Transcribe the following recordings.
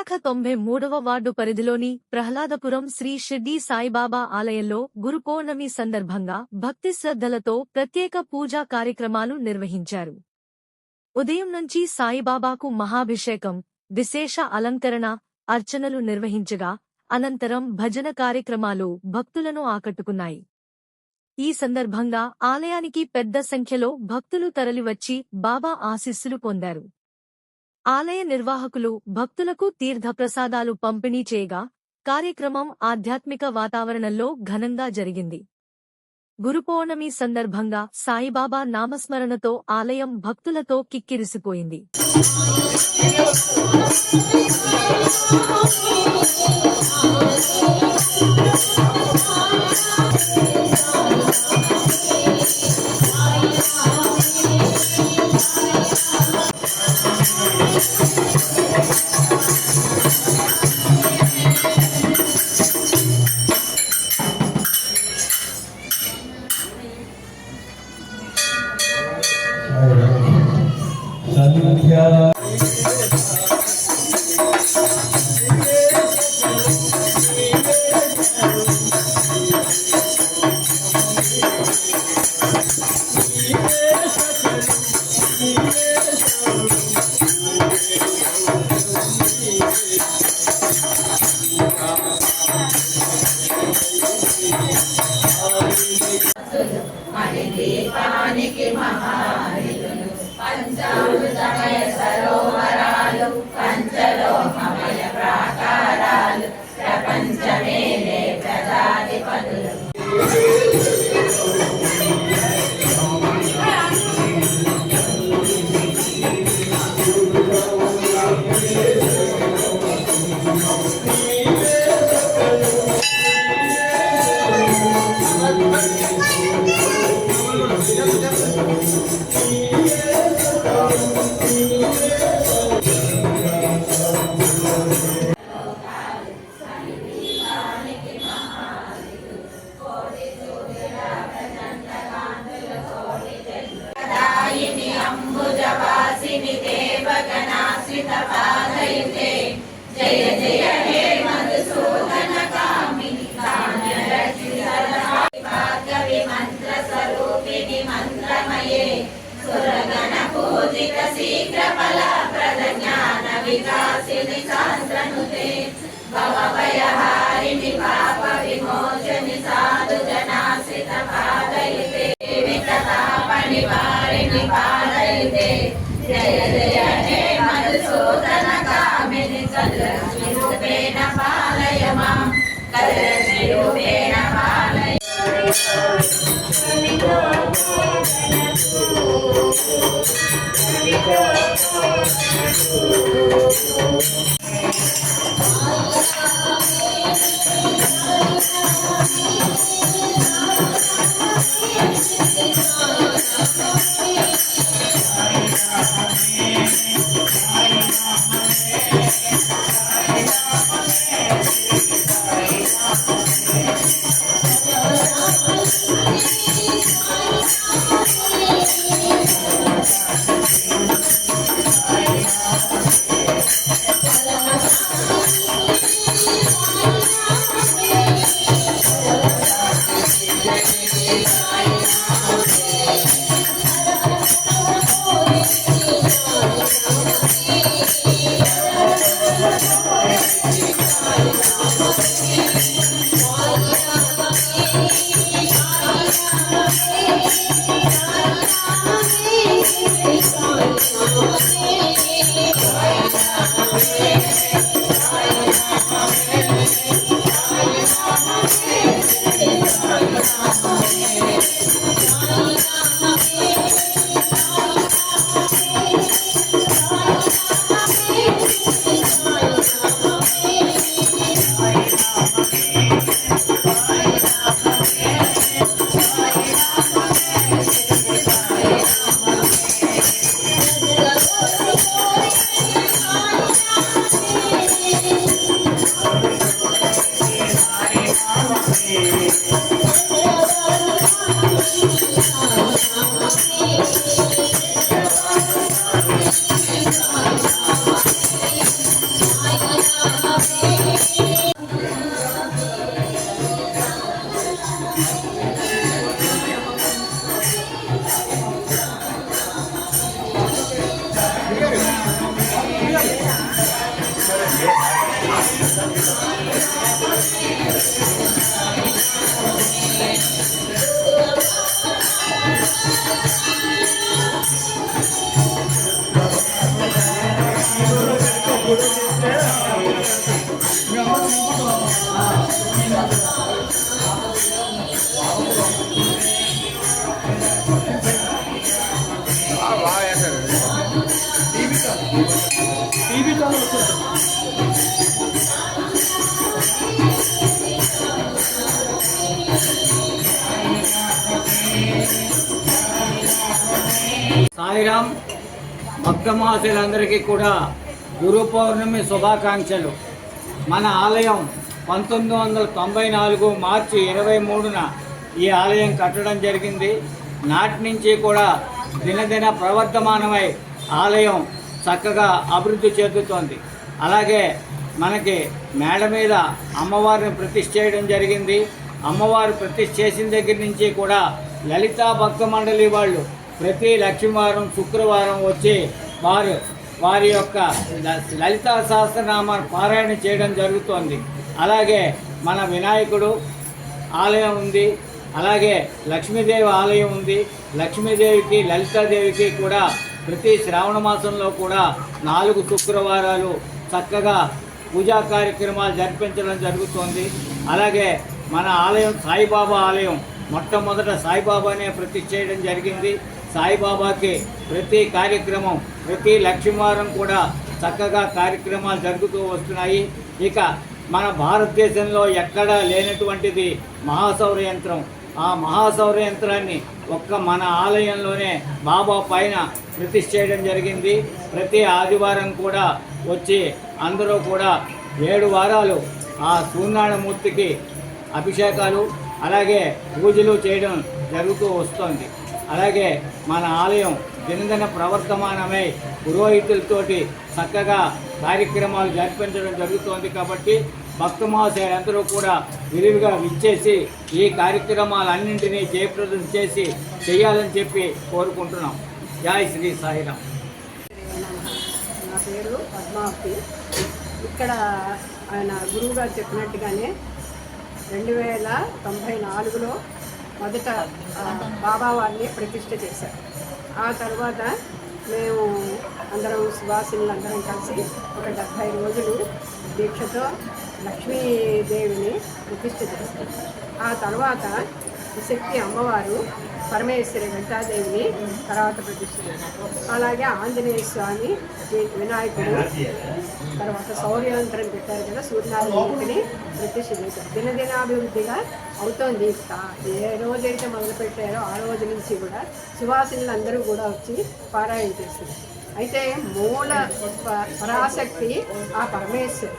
Visakha 93వ ward పరిధిలోని ప్రహ్లాదపురం శ్రీ షిర్డీ సాయిబాబా ఆలయంలో గురు పౌర్ణమి సందర్భంగా భక్తి శ్రద్ధలతో ప్రత్యేక పూజా కార్యక్రమాలు నిర్వహించారు. ఉదయం నుంచి సాయిబాబాకు మహాభిషేకం, విశేష అలంకరణ, అర్చనలు నిర్వహించగా అనంతరం భజన కార్యక్రమాలు భక్తులను ఆకట్టుకున్నాయి. ఈ సందర్భంగా ఆలయానికి పెద్ద సంఖ్యలో భక్తులు తరలివచ్చి బాబా ఆశీస్సులు పొందారు. ఆలయ నిర్వాహకులు భక్తులకు తీర్థప్రసాదాలు పంపిణీ చేయగా కార్యక్రమం ఆధ్యాత్మిక వాతావరణంలో ఘనంగా జరిగింది. గురుపౌర్ణమి సందర్భంగా సాయిబాబా నామస్మరణతో ఆలయం భక్తులతో కిక్కిరిసిపోయింది. దీపానికి మహారితులు పంచామృతమయ సరోవరాలు పంచలోహమయ ప్రాకారాలు ప్రపంచమేలే ప్రజాధిపతులు. అంబుజవాసిని దేవగణాశ్రిత పాదయుతే జయ జయ హే మధుసూదన కామిని కామ్యరక్షిత భాగవి మంత్ర స్వరూపిణి మంత్రమయే సురగణ పూజిత శీఘ్ర ఫల ప్రద జ్ఞాన వికాసిని శాస్త్రనుతే భవభయహారిణి పాప విమోచని సాధు జనాశ్రిత పాదయుతే వికటాపని వారిని పాదయుతే జయ జయ హే మధుసూదన కామిని కలలక్ష్మి రూపేణ పాలయ మాం కలలక్ష్మి రూపేణ పాలయ. సాయిరామ్ భక్త మహాశయులందరికీ కూడా గురు పౌర్ణమి శుభాకాంక్షలు. మన ఆలయం 1994 మార్చి 23న ఈ ఆలయం కట్టడం జరిగింది. నాటి నుంచి కూడా దినదిన ప్రవర్ధమానమై ఆలయం చక్కగా అభివృద్ధి చెందుతోంది. అలాగే మనకి మేడ మీద అమ్మవారిని ప్రతిష్ఠ చేయడం జరిగింది. అమ్మవారు ప్రతిష్ఠ చేసిన దగ్గర నుంచి కూడా లలితా భక్త మండలి వాళ్ళు ప్రతి లక్ష్మీవారం శుక్రవారం వచ్చి వారి యొక్క లలితా సహస్రనామాన్ని పారాయణ చేయడం జరుగుతోంది. అలాగే మన వినాయకుడు ఆలయం ఉంది, అలాగే లక్ష్మీదేవి ఆలయం ఉంది. లక్ష్మీదేవికి లలితాదేవికి కూడా ప్రతి శ్రావణ మాసంలో కూడా 4 శుక్రవారాలు చక్కగా పూజా కార్యక్రమాలు జరిపించడం జరుగుతోంది. అలాగే మన ఆలయం సాయిబాబా ఆలయం మొట్టమొదట సాయిబాబానే ప్రతిష్ఠ చేయడం జరిగింది. సాయిబాబాకి ప్రతి కార్యక్రమం ప్రతి లక్ష్మీవారం కూడా చక్కగా కార్యక్రమాలు జరుగుతూ వస్తున్నాయి. ఇక మన భారతదేశంలో ఎక్కడా లేనటువంటిది మహాసౌర యంత్రం. ఆ మహాసౌర యంత్రాన్ని ఒక్క మన ఆలయంలోనే బాబా పైన ప్రతిష్ఠ చేయడం జరిగింది. ప్రతి ఆదివారం కూడా వచ్చి అందరూ కూడా 7 వారాలు ఆ సూర్యనారాయణమూర్తికి అభిషేకాలు అలాగే పూజలు చేయడం జరుగుతూ వస్తుంది. అలాగే మన ఆలయం దినదిన ప్రవర్తమానమై పురోహితులతోటి చక్కగా కార్యక్రమాలు జరిపించడం జరుగుతోంది. కాబట్టి భక్త మహాశయులందరూ కూడా విరివిగా విచ్చేసి ఈ కార్యక్రమాలన్నింటినీ జయప్రదం చేయాలని చెప్పి కోరుకుంటున్నాం. జై శ్రీ సాయిరామ్. నా పేరు పద్మావతి. ఇక్కడ ఆయన గురువుగారు చెప్పినట్టుగానే 2094లో మొదట బాబా వారిని ప్రతిష్ఠ చేశారు. ఆ తర్వాత మేము అందరం సువాసినులు అందరం కలిసి ఒక 70 రోజులు దీక్షతో లక్ష్మీదేవిని ప్రతిష్ఠ చేశారు. ఆ తర్వాత శక్తి అమ్మవారు పరమేశ్వరి వెంకటాదేవిని తర్వాత ప్రతిష్ఠ చేశారు. అలాగే ఆంజనేయ స్వామి, వినాయకుడు, తర్వాత సౌర్యయంత్రం పెట్టారు కదా, సూర్యనారాయణమూర్తిని ప్రతిష్ఠ చేశారు. దినదినాభివృద్ధిగా అవుతోంది. ఏ రోజైతే మొదలుపెట్టారో ఆ రోజు నుంచి కూడా సువాసినులు అందరూ కూడా వచ్చి పారాయణ చేస్తారు. అయితే మూల పరాశక్తి ఆ పరమేశ్వరి.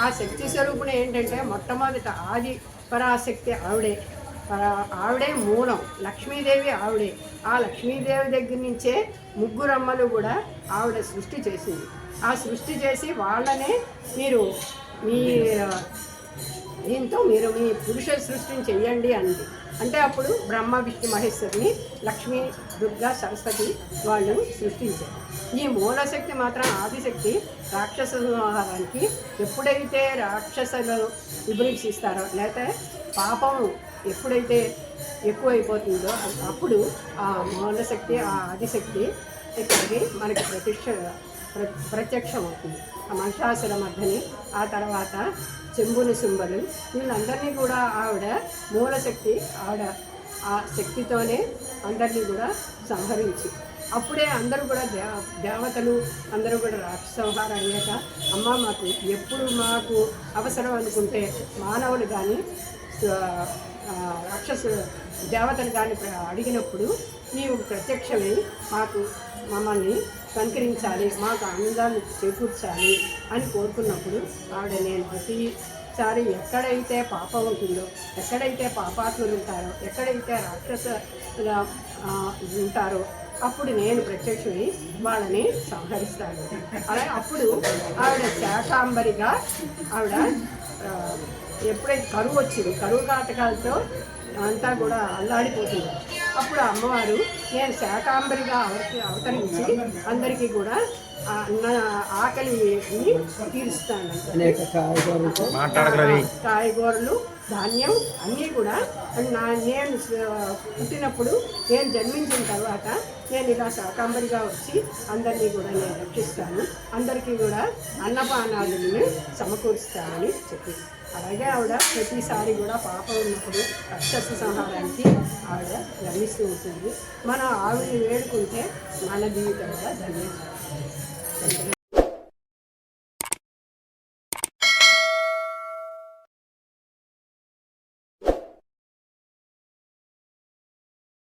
ఆ శక్తి స్వరూపుడు ఏంటంటే మొట్టమొదట ఆది పరాశక్తి ఆవిడే మూలం. లక్ష్మీదేవి ఆవిడే. ఆ లక్ష్మీదేవి దగ్గర నుంచే 3 అమ్మలు కూడా ఆవిడ సృష్టి చేసింది. ఆ సృష్టి చేసి వాళ్ళనే మీరు మీరు మీ పురుష సృష్టిని చెయ్యండి అంది. అంటే అప్పుడు బ్రహ్మ విష్ణు మహేశ్వరిని లక్ష్మీ దుర్గా సరస్వతి వాళ్ళు సృష్టించారు. ఈ మూలశక్తి మాత్రం ఆదిశక్తి రాక్షస సంహారానికి ఎప్పుడైతే రాక్షసులు విభజిస్తారో లేకపోతే పాపం ఎప్పుడైతే ఎక్కువైపోతుందో అప్పుడు ఆ మూలశక్తి ఆ ఆదిశక్తి ఇక్కడికి మనకి ప్రత్యక్షం అవుతుంది. ఆ మహిషాసుర మధ్యని, ఆ తర్వాత చెంబుని సింబలు, వీళ్ళందరినీ కూడా ఆవిడ మూలశక్తి ఆవిడ ఆ శక్తితోనే అందరినీ కూడా సంహరించి అప్పుడే అందరూ కూడా దేవతలు అందరూ కూడా రాక్షస సంహారం అయ్యాక అమ్మ మాకు ఎప్పుడు మాకు అవసరం అనుకుంటే మానవులు కానీ రాక్షస దేవతలు కానీ అడిగినప్పుడు నీవు ప్రత్యక్షమై మమ్మల్ని సంకరించాలి, మాకు ఆనందాన్ని చేకూర్చాలి అని కోరుకున్నప్పుడు ఆవిడ నేను ప్రతిసారి ఎక్కడైతే పాపం ఉంటుందో, ఎక్కడైతే పాపాత్ములు ఉంటారో, ఎక్కడైతే రాక్షసులు ఉంటారో అప్పుడు నేను ప్రత్యక్షమై వాళ్ళని సంహరిస్తాను. అలాగే అప్పుడు ఆవిడ శాకాంబరిగా ఆవిడ ఎప్పుడైతే కరువు వచ్చింది, కరువు కాటకాలతో అంతా కూడా అల్లాడిపోతుంది. అప్పుడు అమ్మవారు నేను శాకాంబరిగా అవతరించి అందరికీ కూడా ఆకలిని తీరుస్తాను. కాయగూరలు, ధాన్యం అన్నీ కూడా నేను పుట్టినప్పుడు నేను జన్మించిన తర్వాత నేను ఇలా శాకాంబరిగా వచ్చి అందరినీ కూడా నేను రక్షిస్తాను, అందరికీ కూడా అన్నపానాలను సమకూరుస్తానని చెప్పి అలాగే ఆవిడ ప్రతిసారి కూడా పాపం ఉన్నప్పుడు రాక్షస సంహారానికి ఆవిడ గమనిస్తూ ఉంటుంది. మనం ఆవిడని వేడుకుంటే మన జీవితం కూడా ధన్యవాదాలు.